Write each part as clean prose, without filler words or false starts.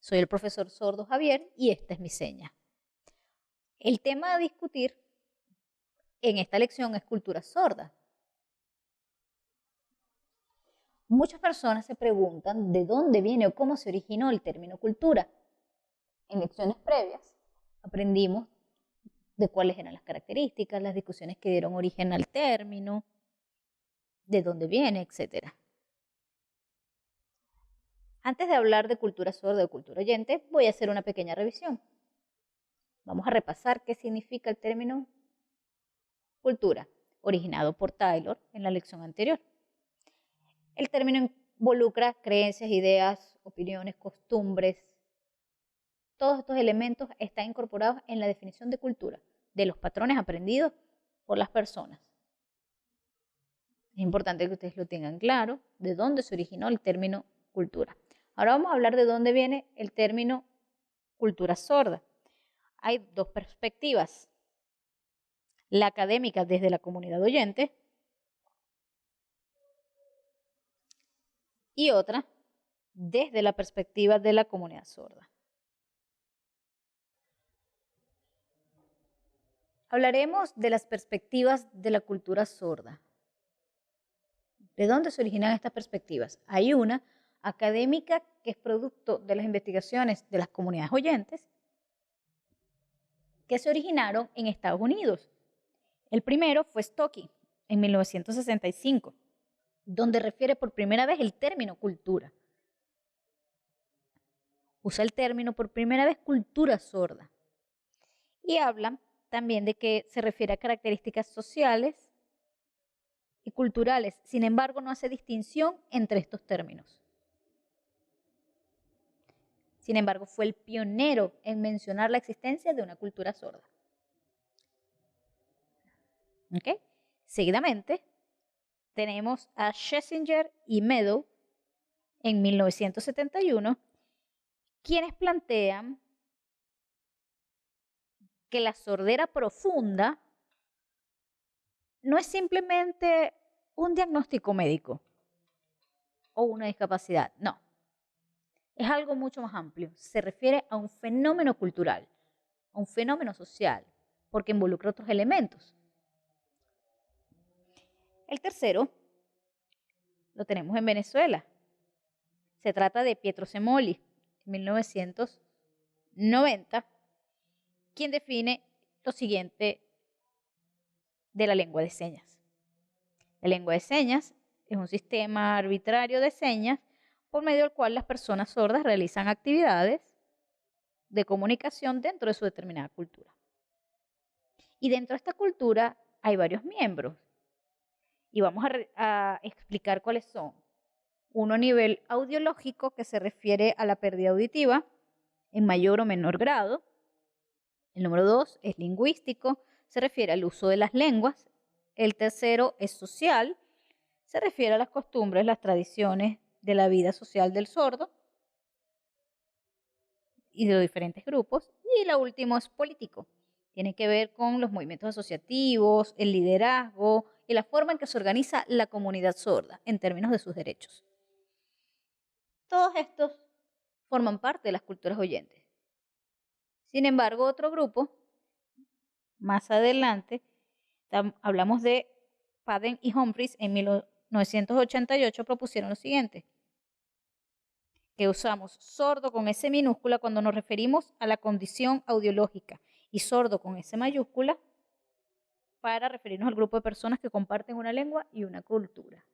Soy el profesor Sordo Javier y esta es mi seña. El tema a discutir en esta lección es cultura sorda. Muchas personas se preguntan de dónde viene o cómo se originó el término cultura. En lecciones previas aprendimos de cuáles eran las características, las discusiones que dieron origen al término, de dónde viene, etc. Antes de hablar de cultura sorda o cultura oyente, voy a hacer una pequeña revisión. Vamos a repasar qué significa el término cultura, originado por Taylor en la lección anterior. El término involucra creencias, ideas, opiniones, costumbres. Todos estos elementos están incorporados en la definición de cultura, de los patrones aprendidos por las personas. Es importante que ustedes lo tengan claro, de dónde se originó el término cultura. Ahora vamos a hablar de dónde viene el término cultura sorda. Hay dos perspectivas. La académica desde la comunidad oyente y otra desde la perspectiva de la comunidad sorda. Hablaremos de las perspectivas de la cultura sorda. ¿De dónde se originan estas perspectivas? Hay una académica que es producto de las investigaciones de las comunidades oyentes que se originaron en Estados Unidos. El primero fue Stocky en 1965, donde refiere por primera vez el término cultura. Usa el término por primera vez cultura sorda. Y habla también de que se refiere a características sociales y culturales. Sin embargo, no hace distinción entre estos términos. Sin embargo, fue el pionero en mencionar la existencia de una cultura sorda. ¿Okay? Seguidamente, tenemos a Schlesinger y Meadow en 1971, quienes plantean que la sordera profunda no es simplemente un diagnóstico médico o una discapacidad, no. Es algo mucho más amplio. Se refiere a un fenómeno cultural, a un fenómeno social, porque involucra otros elementos. El tercero lo tenemos en Venezuela. Se trata de Pietro Semoli, en 1990, quien define lo siguiente de la lengua de señas. La lengua de señas es un sistema arbitrario de señas por medio del cual las personas sordas realizan actividades de comunicación dentro de su determinada cultura. Y dentro de esta cultura hay varios miembros. Y vamos a explicar cuáles son. Uno a nivel audiológico, que se refiere a la pérdida auditiva en mayor o menor grado. El número 2 es lingüístico, se refiere al uso de las lenguas. El tercero es social, se refiere a las costumbres, las tradiciones de la vida social del sordo y de los diferentes grupos. Y la última es político. Tiene que ver con los movimientos asociativos, el liderazgo y la forma en que se organiza la comunidad sorda en términos de sus derechos. Todos estos forman parte de las culturas oyentes. Sin embargo, otro grupo, más adelante, hablamos de Padden y Humphries, en 1988 propusieron lo siguiente, que usamos sordo con S minúscula cuando nos referimos a la condición audiológica y sordo con S mayúscula para referirnos al grupo de personas que comparten una lengua y una cultura.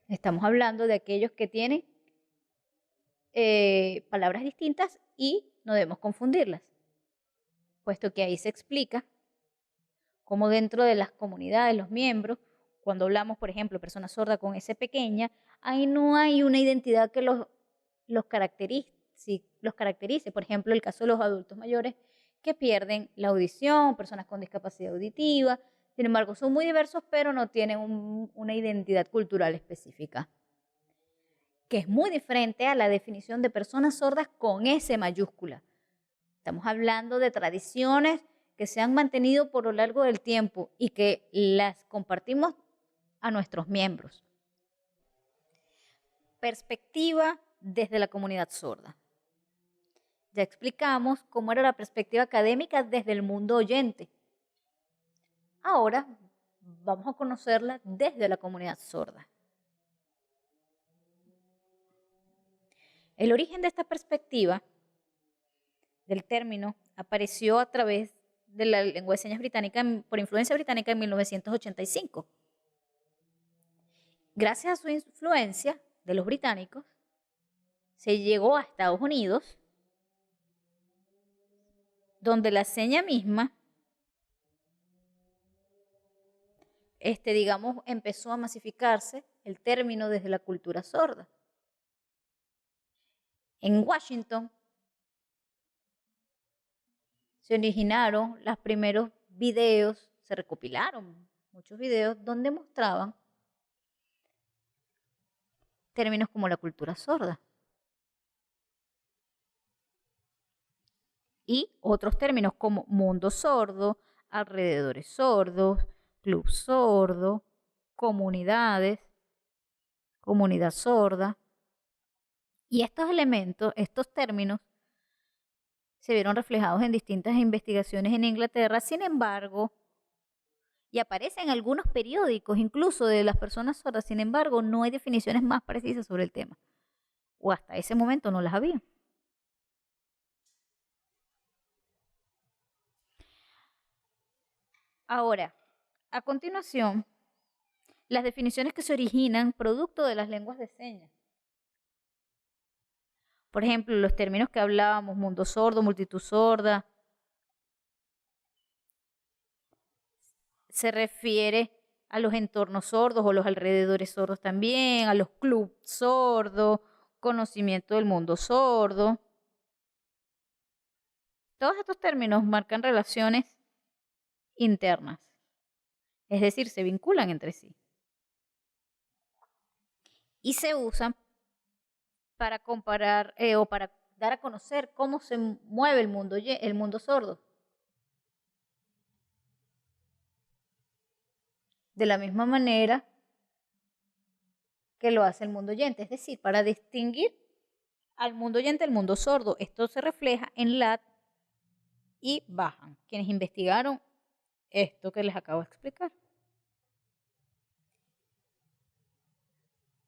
Estamos hablando de aquellos que tienen palabras distintas y no debemos confundirlas, puesto que ahí se explica cómo dentro de las comunidades, los miembros, cuando hablamos, por ejemplo, personas sordas con S pequeña, ahí no hay una identidad que los caracterice. Por ejemplo, el caso de los adultos mayores que pierden la audición, personas con discapacidad auditiva. Sin embargo, son muy diversos, pero no tienen una identidad cultural específica, que es muy diferente a la definición de personas sordas con S mayúscula. Estamos hablando de tradiciones que se han mantenido por lo largo del tiempo y que las compartimos a nuestros miembros. perspectiva desde la comunidad sorda. Ya explicamos cómo era la perspectiva académica desde el mundo oyente. Ahora vamos a conocerla desde la comunidad sorda. El origen de esta perspectiva del término apareció a través de la lengua de señas británica por influencia británica en 1985. Gracias a su influencia de los británicos, se llegó a Estados Unidos, donde la seña misma, digamos, empezó a masificarse el término desde la cultura sorda. En Washington se originaron los primeros videos, se recopilaron muchos videos donde mostraban términos como la cultura sorda y otros términos como mundo sordo, alrededores sordos, club sordo, comunidades, comunidad sorda. Y estos elementos, estos términos, se vieron reflejados en distintas investigaciones en Inglaterra. Sin embargo, y aparecen en algunos periódicos, incluso de las personas sordas, sin embargo, no hay definiciones más precisas sobre el tema. O hasta ese momento no las había. Ahora, a continuación, las definiciones que se originan producto de las lenguas de señas. Por ejemplo, los términos que hablábamos, mundo sordo, multitud sorda, se refiere a los entornos sordos o los alrededores sordos también, a los clubs sordos, conocimiento del mundo sordo. Todos estos términos marcan relaciones internas, es decir, se vinculan entre sí. Y se usan para comparar o para dar a conocer cómo se mueve el mundo sordo. De la misma manera que lo hace el mundo oyente, es decir, para distinguir al mundo oyente del mundo sordo. Esto se refleja en LAT y Bajan, quienes investigaron esto que les acabo de explicar.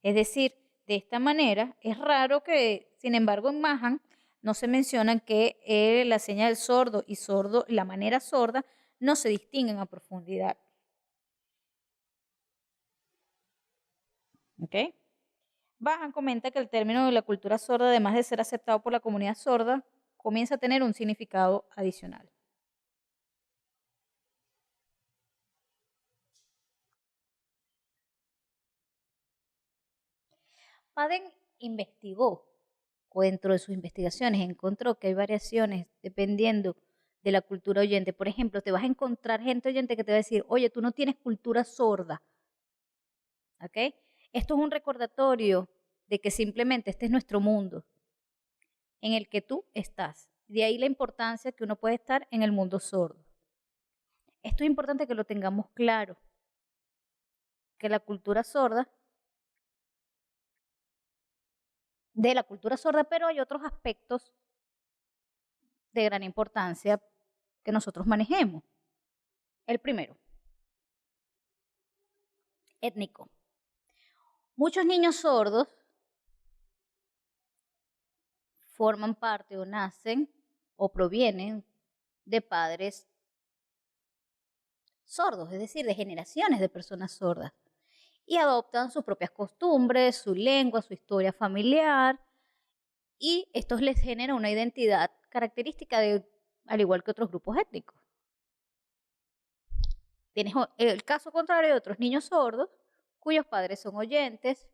Es decir, de esta manera es raro que, sin embargo, en Mahan no se menciona que la señal del sordo y la manera sorda no se distinguen a profundidad. ¿Ok? Bajan comenta que el término de la cultura sorda, además de ser aceptado por la comunidad sorda, comienza a tener un significado adicional. Madden investigó, o dentro de sus investigaciones encontró que hay variaciones dependiendo de la cultura oyente. Por ejemplo, te vas a encontrar gente oyente que te va a decir, oye, tú no tienes cultura sorda. ¿Ok? Esto es un recordatorio de que simplemente este es nuestro mundo en el que tú estás. De ahí la importancia que uno puede estar en el mundo sordo. Esto es importante que lo tengamos claro, que la cultura sorda, pero hay otros aspectos de gran importancia que nosotros manejemos. El primero, étnico. Muchos niños sordos forman parte o nacen o provienen de padres sordos, es decir, de generaciones de personas sordas, y adoptan sus propias costumbres, su lengua, su historia familiar, y esto les genera una identidad característica al igual que otros grupos étnicos. Tienes el caso contrario de otros niños sordos, cuyos padres son oyentes,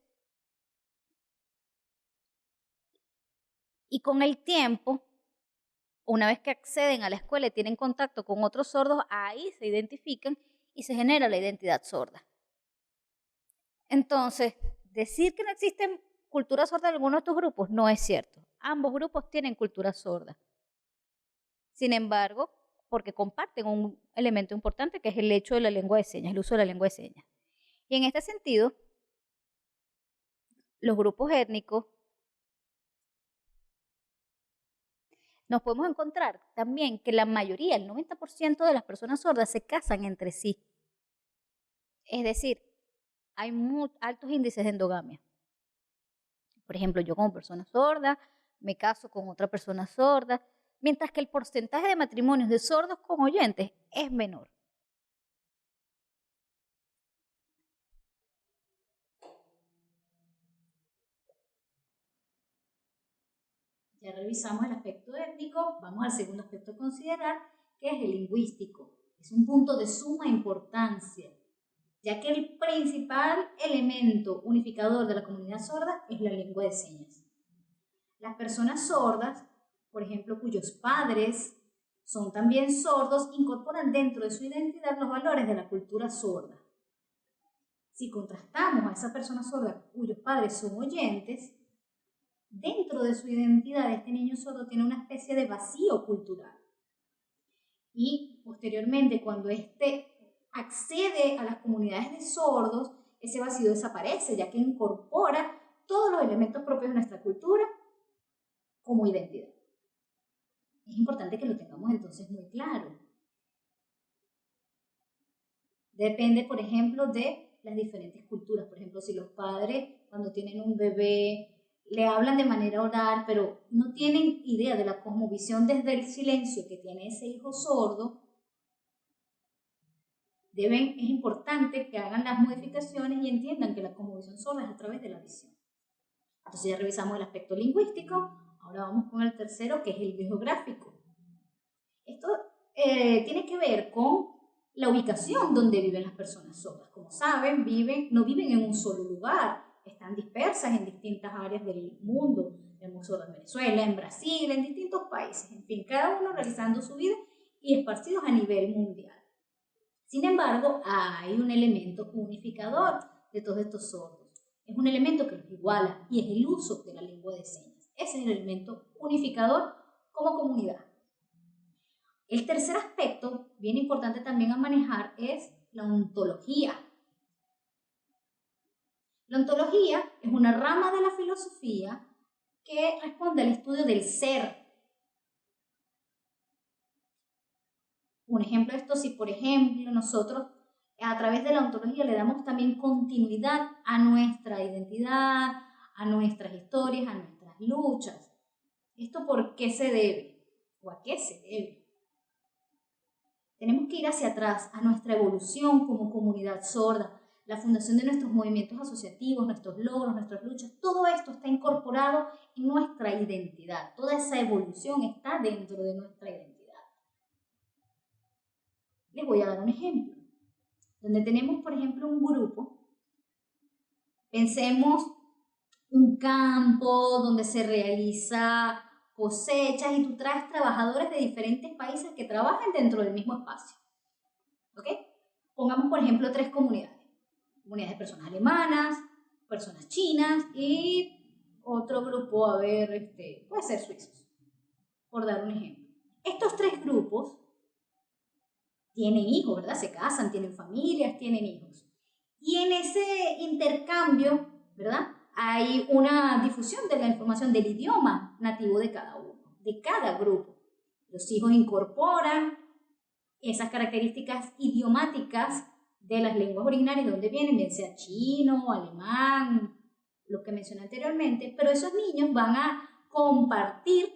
y con el tiempo, una vez que acceden a la escuela y tienen contacto con otros sordos, ahí se identifican y se genera la identidad sorda. Entonces, decir que no existe cultura sorda en alguno de estos grupos no es cierto. Ambos grupos tienen cultura sorda. Sin embargo, porque comparten un elemento importante que es el hecho de la lengua de señas, el uso de la lengua de señas. Y en este sentido, los grupos étnicos, nos podemos encontrar también que la mayoría, el 90% de las personas sordas se casan entre sí. Es decir, hay muy altos índices de endogamia. Por ejemplo, yo como persona sorda me caso con otra persona sorda, mientras que el porcentaje de matrimonios de sordos con oyentes es menor. Ya revisamos el aspecto étnico, vamos al segundo aspecto a considerar, que es el lingüístico. Es un punto de suma importancia, ya que el principal elemento unificador de la comunidad sorda es la lengua de señas. Las personas sordas, por ejemplo, cuyos padres son también sordos, incorporan dentro de su identidad los valores de la cultura sorda. Si contrastamos a esa persona sorda cuyos padres son oyentes, dentro de su identidad este niño sordo tiene una especie de vacío cultural. Y posteriormente, cuando éste accede a las comunidades de sordos, ese vacío desaparece, ya que incorpora todos los elementos propios de nuestra cultura como identidad. Es importante que lo tengamos entonces muy claro. Depende, por ejemplo, de las diferentes culturas. Por ejemplo, si los padres cuando tienen un bebé le hablan de manera oral, pero no tienen idea de la cosmovisión desde el silencio que tiene ese hijo sordo, es importante que hagan las modificaciones y entiendan que la cosmovisión sorda es a través de la visión. Entonces ya revisamos el aspecto lingüístico, ahora vamos con el tercero, que es el geográfico. Esto tiene que ver con la ubicación donde viven las personas sordas. Como saben, no viven en un solo lugar, están dispersas en distintas áreas del mundo. Tenemos sordos en Venezuela, en Brasil, en distintos países, en fin, cada uno realizando su vida y esparcidos a nivel mundial. Sin embargo, hay un elemento unificador de todos estos sordos. Es un elemento que los iguala y es el uso de la lengua de señas. Ese es el elemento unificador como comunidad. El tercer aspecto, bien importante también a manejar, es la ontología. La ontología es una rama de la filosofía que responde al estudio del ser. Un ejemplo de esto, si por ejemplo nosotros a través de la ontología le damos también continuidad a nuestra identidad, a nuestras historias, a nuestras luchas. ¿Esto por qué se debe? ¿O a qué se debe? Tenemos que ir hacia atrás, a nuestra evolución como comunidad sorda, la fundación de nuestros movimientos asociativos, nuestros logros, nuestras luchas. Todo esto está incorporado en nuestra identidad. Toda esa evolución está dentro de nuestra identidad. Les voy a dar un ejemplo, donde tenemos, por ejemplo, un grupo. Pensemos un campo donde se realiza cosechas y tú traes trabajadores de diferentes países que trabajan dentro del mismo espacio. ¿Ok? Pongamos, por ejemplo, 3 comunidades. Comunidades de personas alemanas, personas chinas y otro grupo, puede ser suizos, por dar un ejemplo. Estos 3 grupos tienen hijos, ¿verdad? Se casan, tienen familias, tienen hijos. Y en ese intercambio, ¿verdad? Hay una difusión de la información del idioma nativo de cada uno, de cada grupo. Los hijos incorporan esas características idiomáticas de las lenguas originarias de donde vienen, bien sea chino, alemán, lo que mencioné anteriormente, pero esos niños van a compartir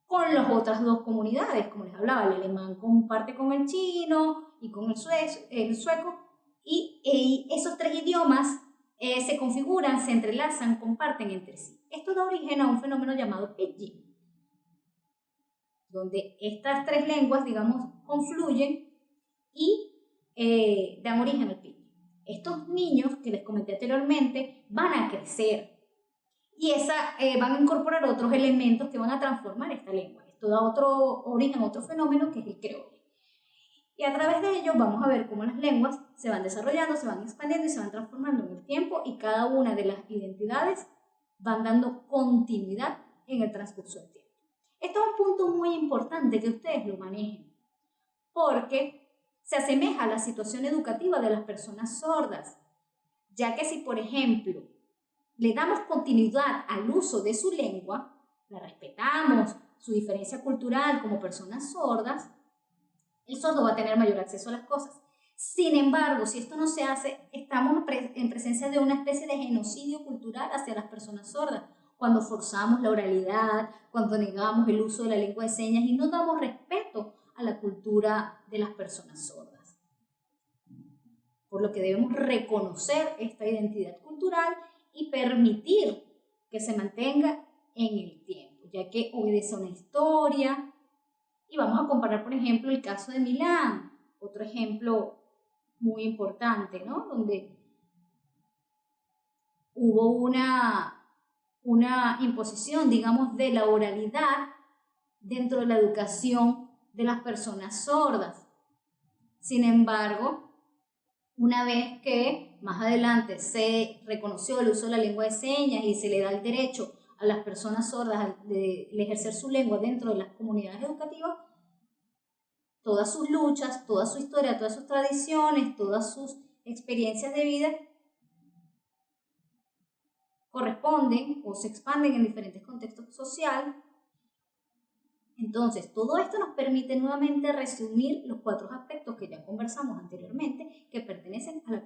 con las otras 2 comunidades, como les hablaba, el alemán comparte con el chino y con el sueco, y esos 3 idiomas se configuran, se entrelazan, comparten entre sí. Esto da origen a un fenómeno llamado pidgin, donde estas 3 lenguas, digamos, confluyen y dan origen al pidgin. Estos niños que les comenté anteriormente van a crecer y van a incorporar otros elementos que van a transformar esta lengua. Esto da origen a otro fenómeno que es el creole. Y a través de ello vamos a ver cómo las lenguas se van desarrollando, se van expandiendo y se van transformando en el tiempo y cada una de las identidades van dando continuidad en el transcurso del tiempo. Esto es un punto muy importante que ustedes lo manejen, porque se asemeja a la situación educativa de las personas sordas, ya que si, por ejemplo, le damos continuidad al uso de su lengua, la respetamos, su diferencia cultural como personas sordas, el sordo va a tener mayor acceso a las cosas. Sin embargo, si esto no se hace, estamos en presencia de una especie de genocidio cultural hacia las personas sordas, cuando forzamos la oralidad, cuando negamos el uso de la lengua de señas y no damos respeto a la cultura de las personas sordas. Por lo que debemos reconocer esta identidad cultural y permitir que se mantenga en el tiempo, ya que obedece a una historia. Y vamos a comparar, por ejemplo, el caso de Milán, otro ejemplo muy importante, ¿no? Donde hubo una imposición, digamos, de la oralidad dentro de la educación de las personas sordas. Sin embargo, una vez que más adelante se reconoció el uso de la lengua de señas y se le da el derecho a las personas sordas de ejercer su lengua dentro de las comunidades educativas, todas sus luchas, toda su historia, todas sus tradiciones, todas sus experiencias de vida corresponden o se expanden en diferentes contextos sociales. Entonces, todo esto nos permite nuevamente resumir los 4 aspectos que ya conversamos anteriormente que pertenecen a la